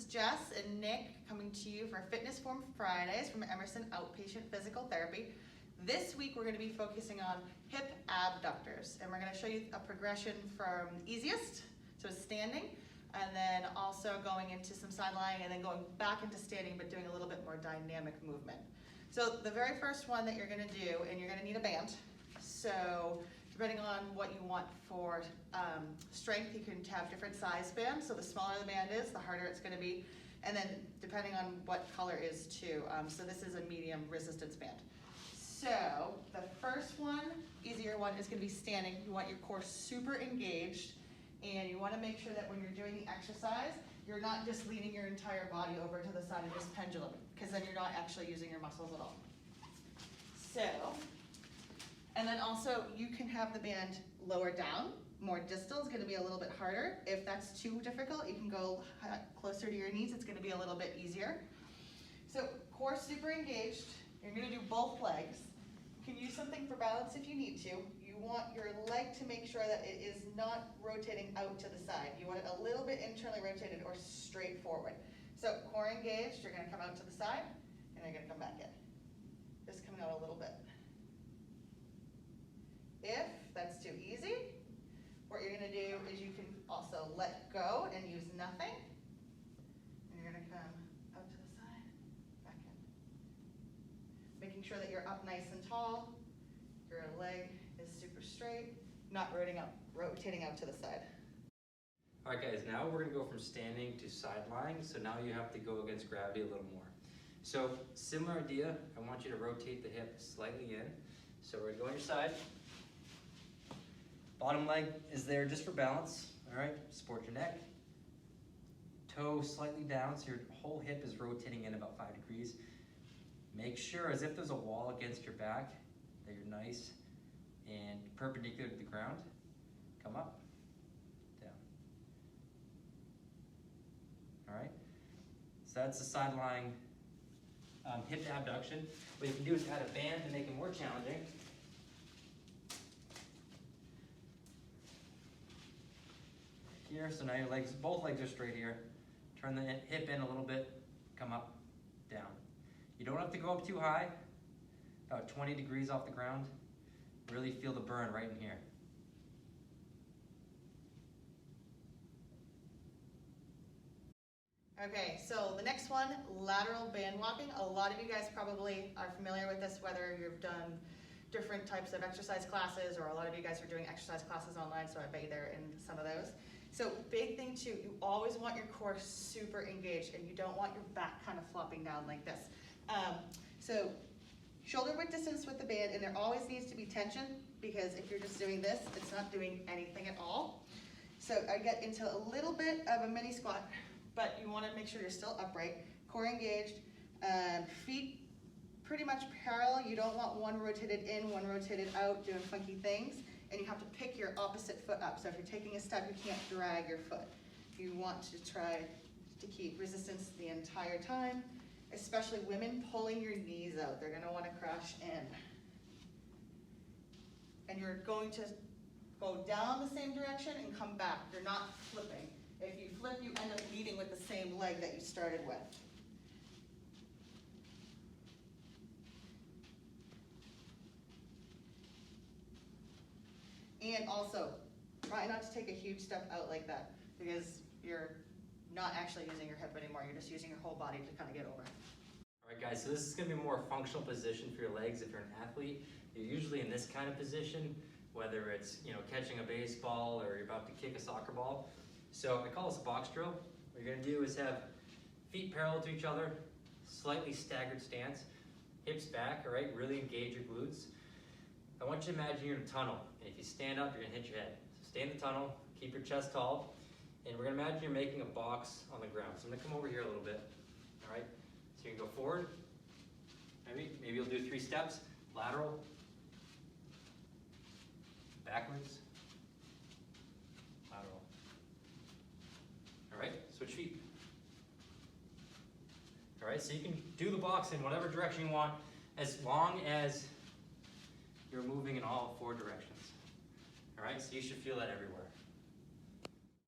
Jess and Nick coming to you for Fitness Form Fridays from Emerson Outpatient Physical Therapy. This week we're going to be focusing on hip abductors, and we're going to show you a progression from easiest, so standing, and then also going into some side lying and then going back into standing but doing a little bit more dynamic movement. So the very first one that you're going to do, and you're going to need a band. So depending on what you want for strength, you can have different size bands. So the smaller the band is, the harder it's going to be. And then depending on what color is too. So this is a medium resistance band. So the first one, easier one, is going to be standing. You want your core super engaged, and you want to make sure that when you're doing the exercise, you're not just leaning your entire body over to the side and just pendulum, because then you're not actually using your muscles at all. So, and then also you can have the band lower down, more distal. It's going to be a little bit harder. If that's too difficult, you can go closer to your knees. It's going to be a little bit easier. So core super engaged. You're going to do both legs. You can use something for balance if you need to. You want your leg to make sure that it is not rotating out to the side. You want it a little bit internally rotated or straight forward. So core engaged, you're going to come out to the side, and you're going to come back in. Just coming out a little bit. If that's too easy, what you're going to do is you can also let go and use nothing. And you're going to come out to the side, back in. Making sure that you're up nice and tall, your leg is super straight, not rotating out to the side. All right guys, now we're going to go from standing to side lying, so now you have to go against gravity a little more. So similar idea, I want you to rotate the hip slightly in. So we're going to go on your side. Bottom leg is there just for balance, all right? Support your neck. Toe slightly down, so your whole hip is rotating in about 5 degrees. Make sure, as if there's a wall against your back, that you're nice and perpendicular to the ground. Come up, down. All right? So that's the side lying hip abduction. What you can do is add a band to make it more challenging. Here, so now your legs, both legs are straight here. Turn the hip in a little bit, come up, down. You don't have to go up too high, about 20 degrees off the ground. Really feel the burn right in here. Okay, so the next one, lateral band walking. A lot of you guys probably are familiar with this, whether you've done different types of exercise classes, or a lot of you guys are doing exercise classes online, so I bet you they're in some of those. So big thing too, you always want your core super engaged, and you don't want your back kind of flopping down like this. So shoulder width distance with the band, and there always needs to be tension, because if you're just doing this, it's not doing anything at all. So I get into a little bit of a mini squat, but you want to make sure you're still upright, core engaged, feet pretty much parallel. You don't want one rotated in, one rotated out, doing funky things. And you have to pick your opposite foot up. So if you're taking a step, you can't drag your foot. You want to try to keep resistance the entire time, especially women pulling your knees out. They're gonna wanna crash in. And you're going to go down the same direction and come back. You're not flipping. If you flip, you end up leading with the same leg that you started with. And also, try not to take a huge step out like that, because you're not actually using your hip anymore. You're just using your whole body to kind of get over it. All right guys, so this is going to be a more functional position for your legs. If you're an athlete, you're usually in this kind of position, whether it's catching a baseball or you're about to kick a soccer ball. So I call this a box drill. What you're going to do is have feet parallel to each other, slightly staggered stance, hips back, all right? Really engage your glutes. I want you to imagine you're in a tunnel, and if you stand up, you're going to hit your head. So stay in the tunnel, keep your chest tall, and we're going to imagine you're making a box on the ground. So I'm going to come over here a little bit, all right? So you can go forward, maybe you'll do 3 steps, lateral, backwards, lateral. All right, switch feet. All right, so you can do the box in whatever direction you want, as long as you're moving in all 4 directions. All right, so you should feel that everywhere.